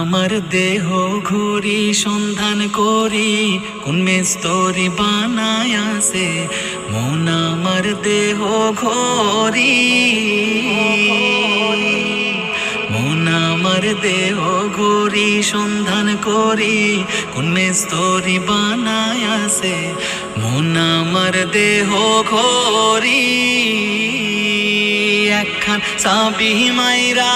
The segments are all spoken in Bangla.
আমার দেহ ঘুরি সন্ধান করি কোন মেস্তরি বানায় আছে মন আমার দেহ ঘরি মন আমার দেহ ঘুরি সন্ধান করি কোন মেস্তরি বানায় আছে মন আমার দেহ ঘরি একখান চাবি মাইরা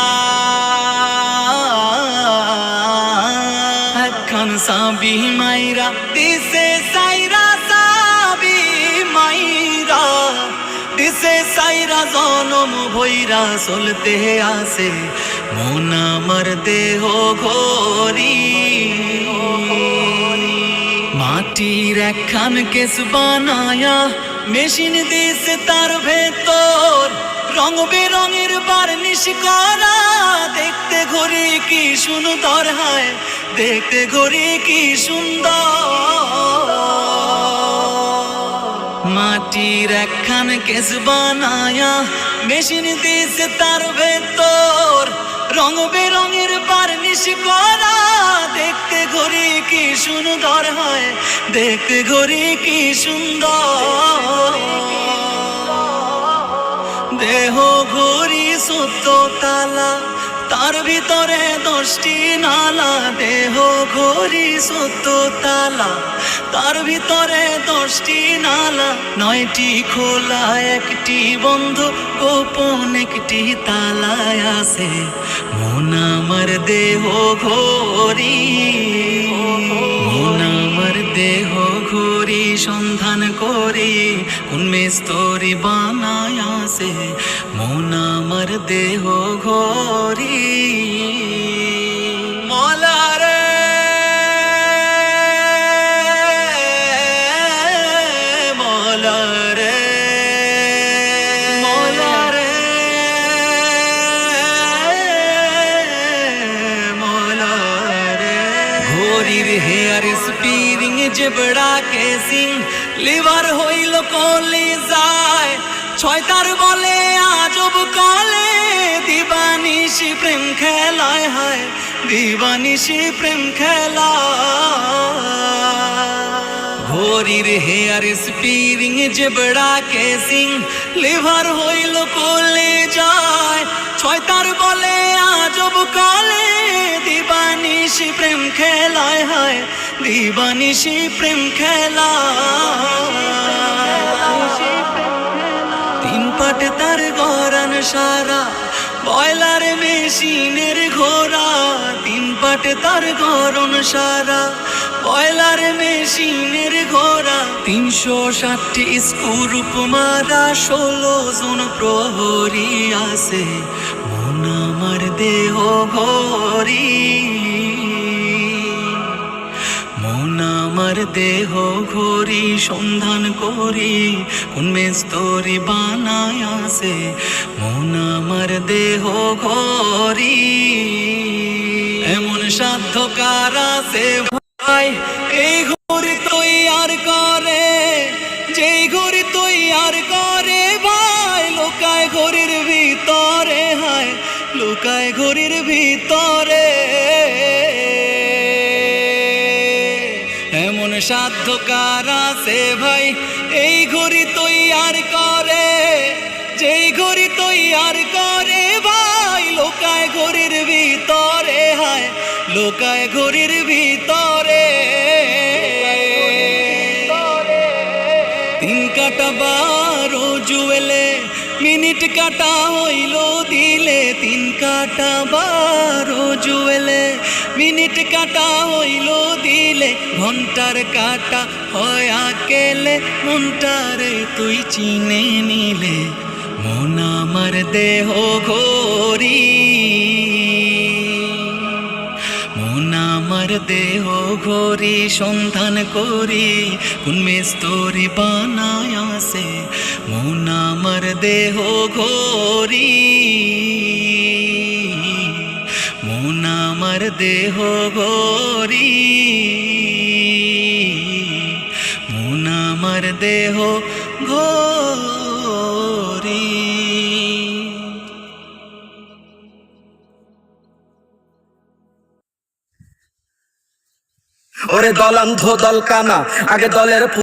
একখান চাবি মাইরা দিছে সাইরা চাবি মাইরা দিছে সাইরা জনম ভৈরা চলতে আছে মন আমার দেহ ঘরি মাটির একখান কেস বানায়া মেশিন দিছে তার ভেতর রং বেরঙের বার্নিশ করা দেখতে ঘড়ি কি সুন্দর হয় দেখতে ঘড়ি কি সুন্দর মাটির একখান কেস বানায়া মেশিন দিছে তার ভেতর রং বেরঙের বার্নিশ করা দেখতে ঘড়ি কি সুন্দর হয় দেখতে ঘড়ি কি সুন্দর দেহ ঘড়ি ১৪ তালা তার ভিতরে ১০টি নালা দেহ ঘড়ি ১৪ তালা তার ভিতরে ১০টি নালা ৯টি খোলা ১টি বন্ধ গোপন ১টি তালায় আছে মন আমার দেহ ঘড়ি মন আমার দেহ ঘড়ি সন্ধান করি কোন মেস্তরি বানায় আছে মন আমার দেহ ঘড়ি মলারে মলারে মলারে মলারে ঘড়ির হেয়ার স্পিরিং জেবড়া কেসিং লিভার হইল কলিজায় ৬ তার বলে আজব কলে দিবানিশি প্রেম খেলায় হয় দিবানিশি প্রেম খেলা ঘড়ির হেয়ার স্পিরিং জেবড়া কেসিং লিভার হইল কলিজায় ৬ তার বলে আজব কলে দিবানিশি প্রেম খেলায় হয় দিবানিশি প্রেম খেলা ৩ পাট তার গরান সারা বয়লার মেশিনের ঘোড়া ৩ পাট তার গরন সারা বয়লার মেশিনের ঘোড়া ৩৬০টি স্ক্রুপ মারা ১৬ জন প্রহরী আছে মন আমার দেহ ঘড়ি মন আমার দেহ ঘড়ি সন্ধান করি কোন মেস্তরি বানায় আছে মন আমার দেহ ঘড়ি এমন সাধ্য কার আছে ভাই এই ঘড়ি তৈয়ার করে যেই ঘড়ি তৈয়ার করে ভাই লোকায় ঘড়ির ভিতরে হয় লোকায় ঘড়ির ভিতরে এমন সাধ্য কার আছে ভাই এই ঘড়ি তৈয়ার করে যেই ঘড়ি তৈয়ার করে ভাই লোকায় ঘড়ির ভিতরে হয় লোকায় ঘড়ির ভিতরে ৩ কাটা ১২ জুয়েলে মিনিট কাটা হইল দিলে ৩ কাটা ১২ জুয়েলে মিনিট কাটা হইল দিলে ঘন্টার কাটা হয় আকেলে মনটারে তুই চিনে নিলে মন আমার দেহ ঘড়ি মন আমার দেহ ঘড়ি সন্ধান করি কোন মেস্তরি বানায় আছে মন আমার দেহ ঘড়ি মন আমার দেহ ঘড়ি মন আমার দেহ ঘড়ি। ওরে দলান্ধ দল কানা, আগে দলের